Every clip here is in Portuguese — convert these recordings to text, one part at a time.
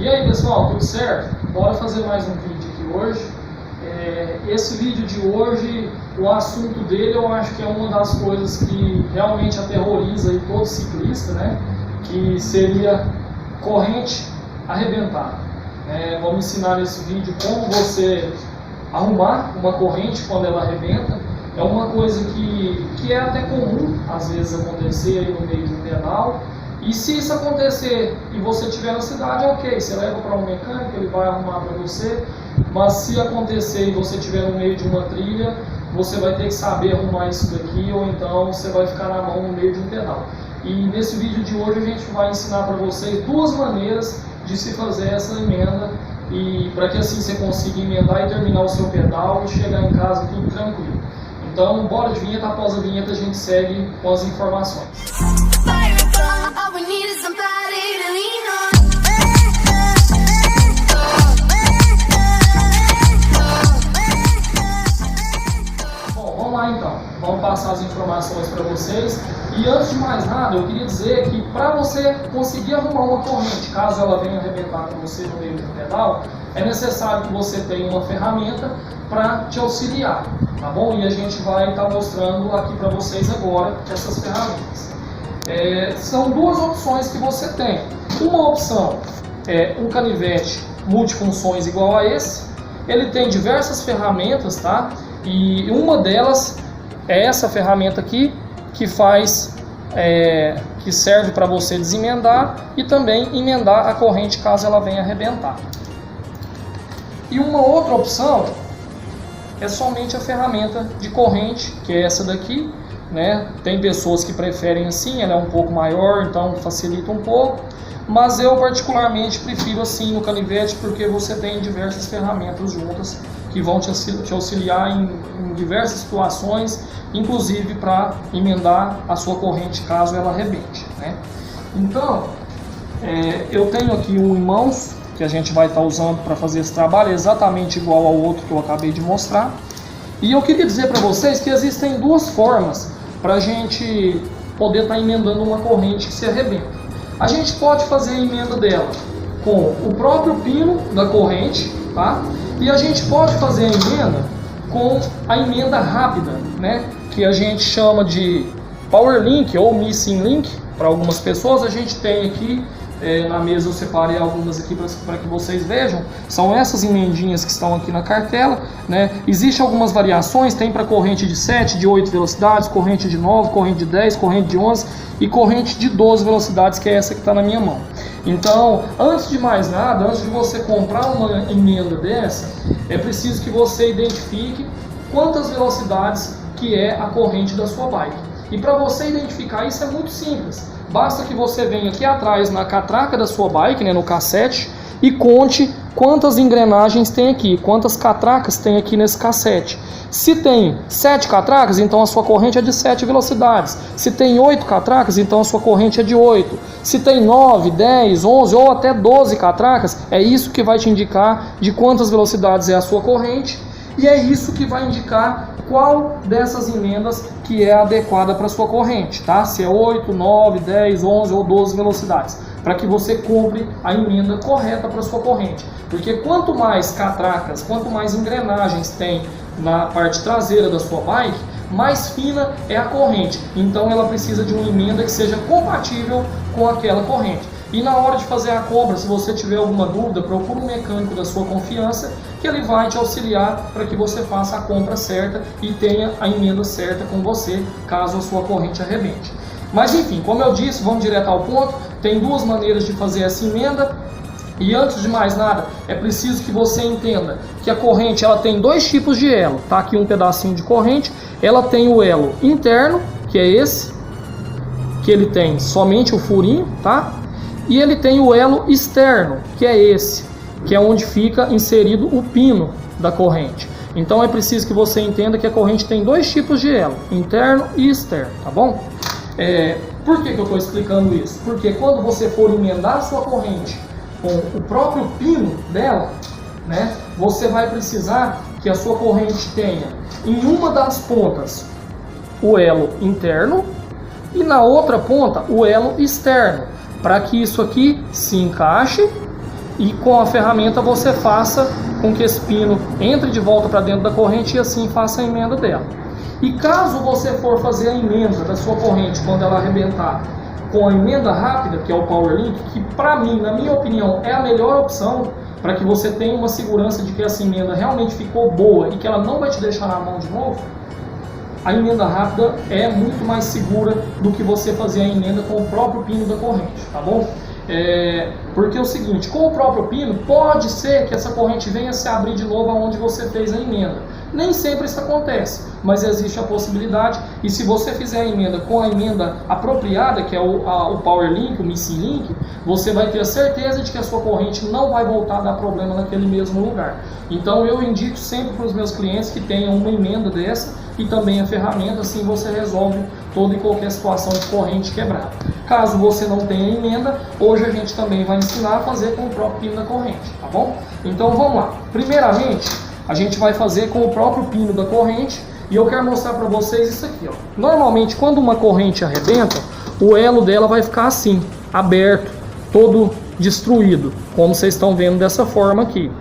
E aí pessoal, tudo certo? Bora fazer mais um vídeo aqui hoje. Esse vídeo de hoje, o assunto dele eu acho que é uma das coisas que realmente aterroriza aí todo ciclista, né? Que seria corrente arrebentada. Vamos ensinar nesse vídeo como você arrumar uma corrente quando ela arrebenta. É uma coisa que é até comum às vezes acontecer aí no meio de um pedal. E se isso acontecer e você estiver na cidade, ok, você leva para um mecânico, ele vai arrumar para você. Mas se acontecer e você estiver no meio de uma trilha, você vai ter que saber arrumar isso daqui, ou então você vai ficar na mão no meio de um pedal. E nesse vídeo de hoje a gente vai ensinar para vocês duas maneiras de se fazer essa emenda, e para que assim você consiga emendar e terminar o seu pedal e chegar em casa tudo tranquilo. Então, bora de vinheta, após a vinheta a gente segue com as informações. Bom, vamos lá então. Vamos passar as informações para vocês. E antes de mais nada, eu queria dizer que para você conseguir arrumar uma corrente, caso ela venha arrebentar com você no meio do pedal, é necessário que você tenha uma ferramenta para te auxiliar, tá bom? E a gente vai estar mostrando aqui para vocês agora essas ferramentas. São duas opções que você tem. Uma opção é um canivete multifunções igual a esse. Ele tem diversas ferramentas, tá? E uma delas é essa ferramenta aqui, que serve para você desemendar e também emendar a corrente caso ela venha arrebentar. E uma outra opção é somente a ferramenta de corrente, que é essa daqui, né? Tem pessoas que preferem assim, ela é um pouco maior, então facilita um pouco, mas eu particularmente prefiro assim no canivete, porque você tem diversas ferramentas juntas que vão te auxiliar em diversas situações, inclusive para emendar a sua corrente caso ela arrebente, né? Então, eu tenho aqui um em mãos, que a gente vai estar usando para fazer esse trabalho, exatamente igual ao outro que eu acabei de mostrar. E eu queria dizer para vocês que existem duas formas para a gente poder estar emendando uma corrente que se arrebenta. A gente pode fazer a emenda dela com o próprio pino da corrente, tá? E a gente pode fazer a emenda com a emenda rápida, né? Que a gente chama de Power Link ou Missing Link para algumas pessoas. A gente tem aqui na mesa, eu separei algumas aqui para que vocês vejam. São essas emendinhas que estão aqui na cartela, né? Existem algumas variações, tem para corrente de 7, de 8 velocidades, corrente de 9, corrente de 10, corrente de 11 e corrente de 12 velocidades, que é essa que está na minha mão. Então, antes de mais nada, antes de você comprar uma emenda dessa, é preciso que você identifique quantas velocidades que é a corrente da sua bike. E para você identificar isso é muito simples. Basta que você venha aqui atrás na catraca da sua bike, né, no cassete, e conte quantas engrenagens tem aqui, quantas catracas tem aqui nesse cassete. Se tem 7 catracas, então a sua corrente é de 7 velocidades. Se tem 8 catracas, então a sua corrente é de 8. Se tem 9, 10, 11 ou até 12 catracas, é isso que vai te indicar de quantas velocidades é a sua corrente. E é isso que vai indicar qual dessas emendas que é adequada para a sua corrente, tá? Se é 8, 9, 10, 11 ou 12 velocidades, para que você compre a emenda correta para a sua corrente. Porque quanto mais catracas, quanto mais engrenagens tem na parte traseira da sua bike, mais fina é a corrente. Então ela precisa de uma emenda que seja compatível com aquela corrente. E na hora de fazer a compra, se você tiver alguma dúvida, procure um mecânico da sua confiança, que ele vai te auxiliar para que você faça a compra certa e tenha a emenda certa com você, caso a sua corrente arrebente. Mas enfim, como eu disse, vamos direto ao ponto. Tem duas maneiras de fazer essa emenda. E antes de mais nada, é preciso que você entenda que a corrente ela tem dois tipos de elo. Tá aqui um pedacinho de corrente. Ela tem o elo interno, que é esse, que ele tem somente o furinho, tá? E ele tem o elo externo, que é esse, que é onde fica inserido o pino da corrente. Então é preciso que você entenda que a corrente tem dois tipos de elo, interno e externo, tá bom? Por que eu estou explicando isso? Porque quando você for emendar a sua corrente com o próprio pino dela, né, você vai precisar que a sua corrente tenha em uma das pontas o elo interno e na outra ponta o elo externo, para que isso aqui se encaixe e com a ferramenta você faça com que esse pino entre de volta para dentro da corrente e assim faça a emenda dela. E caso você for fazer a emenda da sua corrente quando ela arrebentar com a emenda rápida, que é o Power Link, que para mim, na minha opinião, é a melhor opção para que você tenha uma segurança de que essa emenda realmente ficou boa e que ela não vai te deixar na mão de novo, a emenda rápida é muito mais segura do que você fazer a emenda com o próprio pino da corrente, tá bom? Porque é o seguinte, com o próprio pino, pode ser que essa corrente venha se abrir de novo aonde você fez a emenda. Nem sempre isso acontece, mas existe a possibilidade, e se você fizer a emenda com a emenda apropriada, que é o Power Link, o Missing Link, você vai ter a certeza de que a sua corrente não vai voltar a dar problema naquele mesmo lugar. Então eu indico sempre para os meus clientes que tenham uma emenda dessa e também a ferramenta, assim você resolve toda e qualquer situação de corrente quebrada. Caso você não tenha emenda, hoje a gente também vai ensinar a fazer com o próprio pino da corrente, tá bom? Então vamos lá. Primeiramente, a gente vai fazer com o próprio pino da corrente e eu quero mostrar para vocês isso aqui, ó. Normalmente, quando uma corrente arrebenta, o elo dela vai ficar assim, aberto, todo destruído, como vocês estão vendo dessa forma aqui.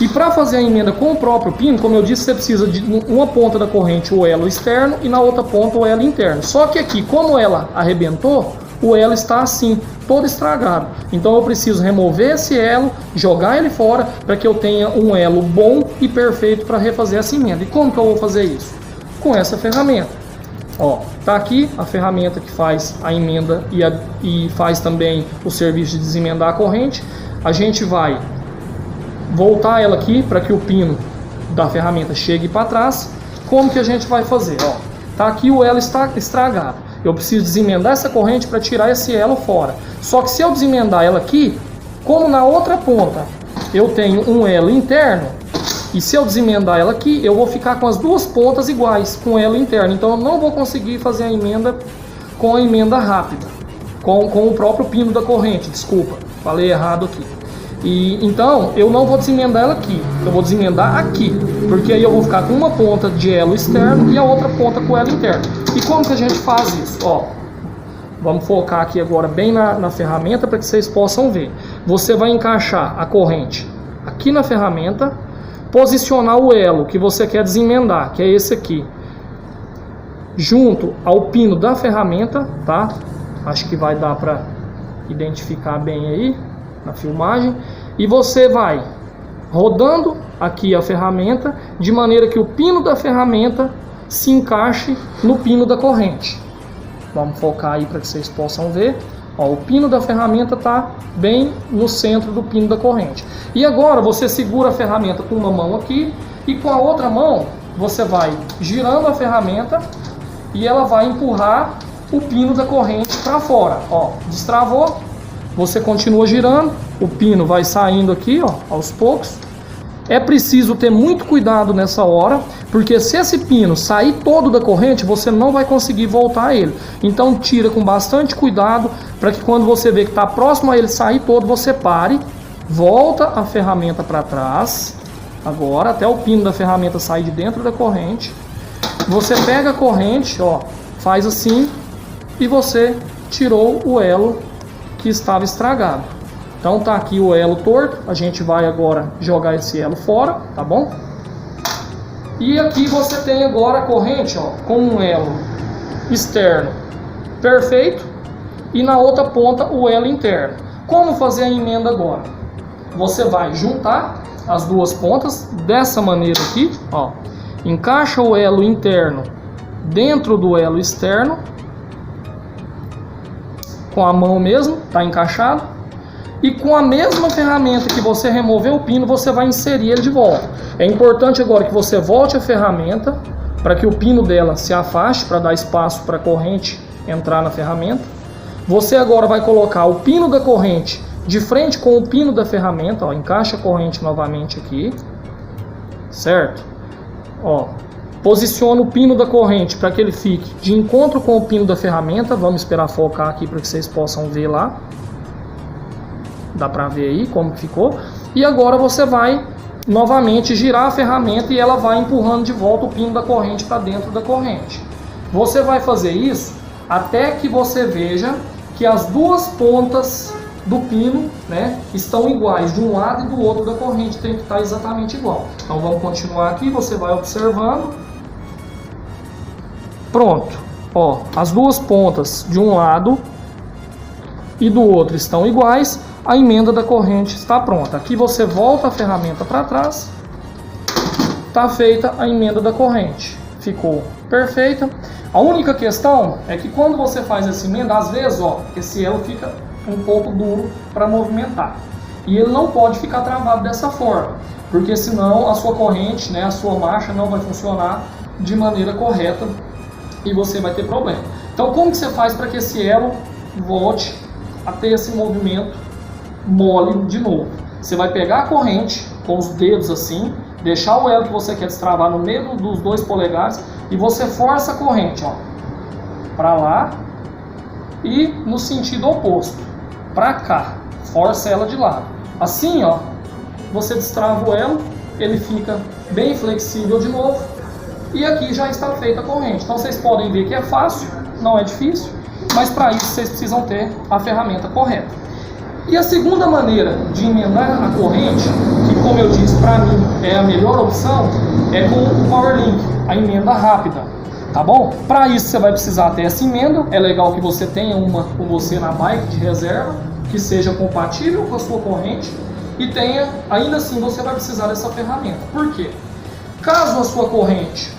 E para fazer a emenda com o próprio pino, como eu disse, você precisa de uma ponta da corrente o elo externo e na outra ponta o elo interno. Só que aqui, como ela arrebentou, o elo está assim, todo estragado. Então eu preciso remover esse elo, jogar ele fora, para que eu tenha um elo bom e perfeito para refazer essa emenda. E como que eu vou fazer isso? Com essa ferramenta. Ó, tá aqui a ferramenta que faz a emenda e faz também o serviço de desemendar a corrente. A gente vai voltar ela aqui para que o pino da ferramenta chegue para trás. Como que a gente vai fazer? Ó, tá aqui o elo está estragado. Eu preciso desemendar essa corrente para tirar esse elo fora. Só que se eu desemendar ela aqui, como na outra ponta eu tenho um elo interno, e se eu desemendar ela aqui, eu vou ficar com as duas pontas iguais, com elo interno. Então eu não vou conseguir fazer a emenda com a emenda rápida, com o próprio pino da corrente, desculpa, falei errado aqui. Então eu não vou desemendar ela aqui, eu vou desemendar aqui, porque aí eu vou ficar com uma ponta de elo externo e a outra ponta com elo interno. E como que a gente faz isso? Ó, vamos focar aqui agora bem na ferramenta para que vocês possam ver. Você vai encaixar a corrente aqui na ferramenta, posicionar o elo que você quer desemendar, que é esse aqui, junto ao pino da ferramenta, tá? Acho que vai dar para identificar bem aí na filmagem. E você vai rodando aqui a ferramenta de maneira que o pino da ferramenta se encaixe no pino da corrente. Vamos focar aí para que vocês possam ver. Ó, o pino da ferramenta está bem no centro do pino da corrente. E agora você segura a ferramenta com uma mão aqui e com a outra mão você vai girando a ferramenta e ela vai empurrar o pino da corrente para fora. Ó, destravou, você continua girando, o pino vai saindo aqui, ó, aos poucos. É preciso ter muito cuidado nessa hora, porque se esse pino sair todo da corrente, você não vai conseguir voltar a ele. Então tira com bastante cuidado, para que quando você vê que está próximo a ele sair todo, você pare, volta a ferramenta para trás, agora até o pino da ferramenta sair de dentro da corrente. Você pega a corrente, ó, faz assim, e você tirou o elo que estava estragado. Então tá aqui o elo torto, a gente vai agora jogar esse elo fora, tá bom? E aqui você tem agora a corrente, ó, com um elo externo perfeito e na outra ponta o elo interno. Como fazer a emenda agora? Você vai juntar as duas pontas dessa maneira aqui, ó, encaixa o elo interno dentro do elo externo, com a mão mesmo, tá encaixado. E com a mesma ferramenta que você removeu o pino, você vai inserir ele de volta. É importante agora que você volte a ferramenta para que o pino dela se afaste, para dar espaço para a corrente entrar na ferramenta. Você agora vai colocar o pino da corrente de frente com o pino da ferramenta, ó, encaixa a corrente novamente aqui, certo? Ó, posiciona o pino da corrente para que ele fique de encontro com o pino da ferramenta. Vamos esperar focar aqui para que vocês possam ver lá. Dá para ver aí como ficou. E agora você vai novamente girar a ferramenta e ela vai empurrando de volta o pino da corrente para dentro da corrente. Você vai fazer isso até que você veja que as duas pontas do pino, né, estão iguais de um lado e do outro da corrente, tem que estar exatamente igual. Então vamos continuar aqui, você vai observando. Pronto, ó, as duas pontas de um lado e do outro estão iguais, a emenda da corrente está pronta. Aqui você volta a ferramenta para trás, está feita a emenda da corrente, ficou perfeita. A única questão é que quando você faz essa emenda, às vezes, ó, esse elo fica um pouco duro para movimentar. E ele não pode ficar travado dessa forma, porque senão a sua corrente, né, a sua marcha não vai funcionar de maneira correta e você vai ter problema. Então como que você faz para que esse elo volte a ter esse movimento mole de novo? Você vai pegar a corrente com os dedos assim, deixar o elo que você quer destravar no meio dos 2 polegares e você força a corrente, ó, para lá e no sentido oposto, para cá, força ela de lado. Assim, ó, você destrava o elo, ele fica bem flexível de novo e aqui já está feita a corrente. Então vocês podem ver que é fácil, não é difícil, mas para isso vocês precisam ter a ferramenta correta. E a segunda maneira de emendar a corrente, que como eu disse, para mim é a melhor opção, é com o PowerLink, a emenda rápida, tá bom? Para isso você vai precisar ter essa emenda, é legal que você tenha uma com você na bike de reserva, que seja compatível com a sua corrente, e tenha, ainda assim você vai precisar dessa ferramenta. Por quê? Caso a sua corrente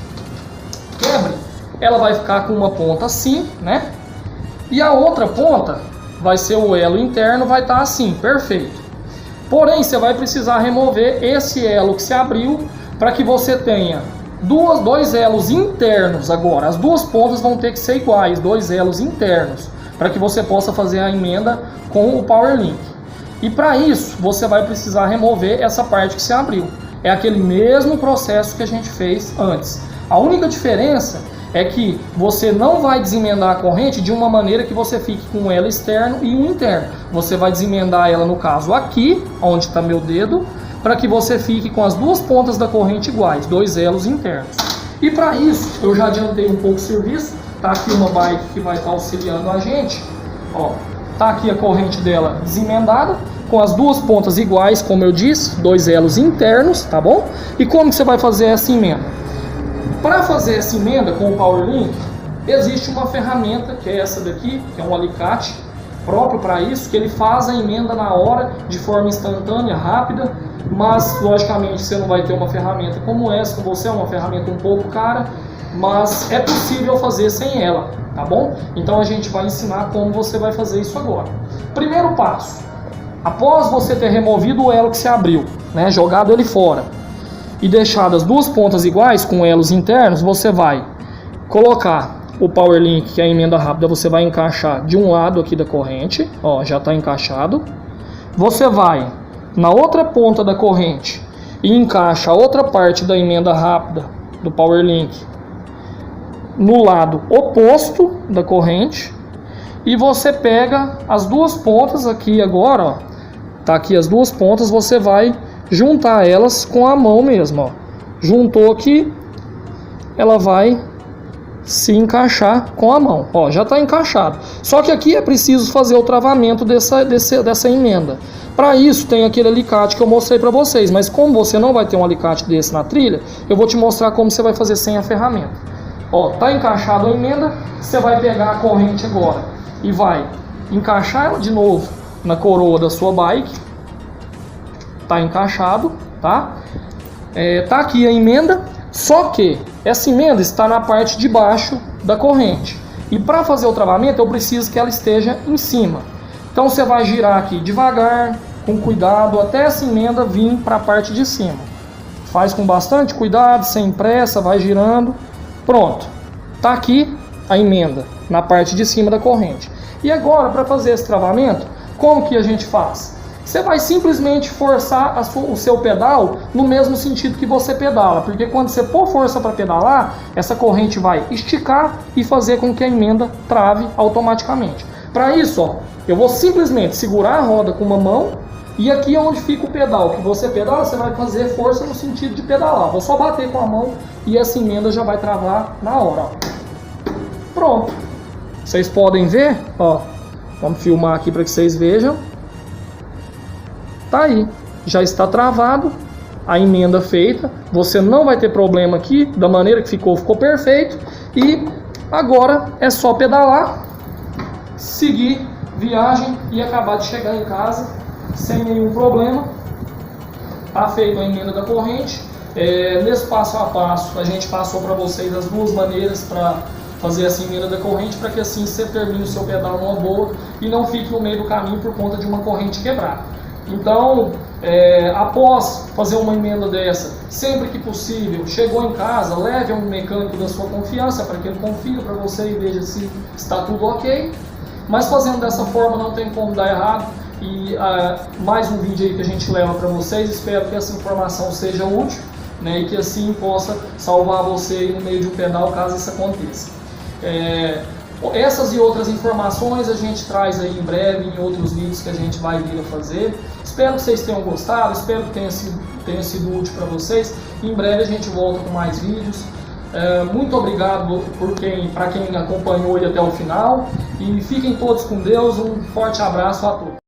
quebre, ela vai ficar com uma ponta assim, né? E a outra ponta vai ser o elo interno, vai estar assim, perfeito. Porém, você vai precisar remover esse elo que se abriu para que você tenha dois elos internos agora. As duas pontas vão ter que ser iguais, 2 elos internos, para que você possa fazer a emenda com o PowerLink. E para isso, você vai precisar remover essa parte que se abriu. É aquele mesmo processo que a gente fez antes. A única diferença é que você não vai desemendar a corrente de uma maneira que você fique com um elo externo e um interno. Você vai desemendar ela, no caso aqui, onde está meu dedo, para que você fique com as duas pontas da corrente iguais, 2 elos internos. E para isso, eu já adiantei um pouco o serviço, tá aqui uma bike que vai estar auxiliando a gente, ó, tá aqui a corrente dela desemendada, com as duas pontas iguais, como eu disse, 2 elos internos, tá bom? E como que você vai fazer essa emenda? Para fazer essa emenda com o PowerLink, existe uma ferramenta, que é essa daqui, que é um alicate próprio para isso, que ele faz a emenda na hora, de forma instantânea, rápida, mas logicamente você não vai ter uma ferramenta como essa com você, é uma ferramenta um pouco cara, mas é possível fazer sem ela, tá bom? Então a gente vai ensinar como você vai fazer isso agora. Primeiro passo, após você ter removido o elo que se abriu, né, jogado ele fora, e deixado as duas pontas iguais com elos internos, você vai colocar o PowerLink, que é a emenda rápida, você vai encaixar de um lado aqui da corrente, ó, já está encaixado. Você vai na outra ponta da corrente e encaixa a outra parte da emenda rápida do PowerLink no lado oposto da corrente e você pega as duas pontas aqui agora, ó, tá aqui as duas pontas, você vai juntar elas com a mão mesmo, ó. Juntou aqui, ela vai se encaixar com a mão, ó, já está encaixado. Só que aqui é preciso fazer o travamento dessa emenda. Para isso tem aquele alicate que eu mostrei para vocês, mas como você não vai ter um alicate desse na trilha, eu vou te mostrar como você vai fazer sem a ferramenta. Ó, tá encaixado a emenda, você vai pegar a corrente agora e vai encaixar ela de novo na coroa da sua bike. Tá encaixado, tá? Tá aqui a emenda, só que essa emenda está na parte de baixo da corrente. E para fazer o travamento eu preciso que ela esteja em cima. Então você vai girar aqui devagar, com cuidado, até essa emenda vir para a parte de cima. Faz com bastante cuidado, sem pressa, vai girando. Pronto, tá aqui a emenda na parte de cima da corrente. E agora, para fazer esse travamento, como que a gente faz? Você vai simplesmente forçar o seu pedal no mesmo sentido que você pedala, porque quando você pôr força para pedalar, essa corrente vai esticar e fazer com que a emenda trave automaticamente. Para isso, ó, eu vou simplesmente segurar a roda com uma mão e aqui onde fica o pedal que você pedala, você vai fazer força no sentido de pedalar. Vou só bater com a mão e essa emenda já vai travar na hora, ó. Pronto. Vocês podem ver, ó, vamos filmar aqui para que vocês vejam. Tá aí, já está travado, a emenda feita, você não vai ter problema aqui, da maneira que ficou perfeito, e agora é só pedalar, seguir viagem e acabar de chegar em casa sem nenhum problema. Tá feita a emenda da corrente. Nesse passo a passo a gente passou para vocês as duas maneiras para fazer essa emenda da corrente, para que assim você termine o seu pedal numa boa e não fique no meio do caminho por conta de uma corrente quebrada. Então, após fazer uma emenda dessa, sempre que possível, chegou em casa, leve a um mecânico da sua confiança para que ele confira para você e veja se está tudo ok. Mas fazendo dessa forma não tem como dar errado. E mais um vídeo aí que a gente leva para vocês. Espero que essa informação seja útil, né, e que assim possa salvar você aí no meio de um pedal caso isso aconteça. Essas e outras informações a gente traz aí em breve em outros vídeos que a gente vai vir a fazer. Espero que vocês tenham gostado, espero que tenha sido útil para vocês. Em breve a gente volta com mais vídeos. Muito obrigado para quem acompanhou aí até o final. E fiquem todos com Deus. Um forte abraço a todos.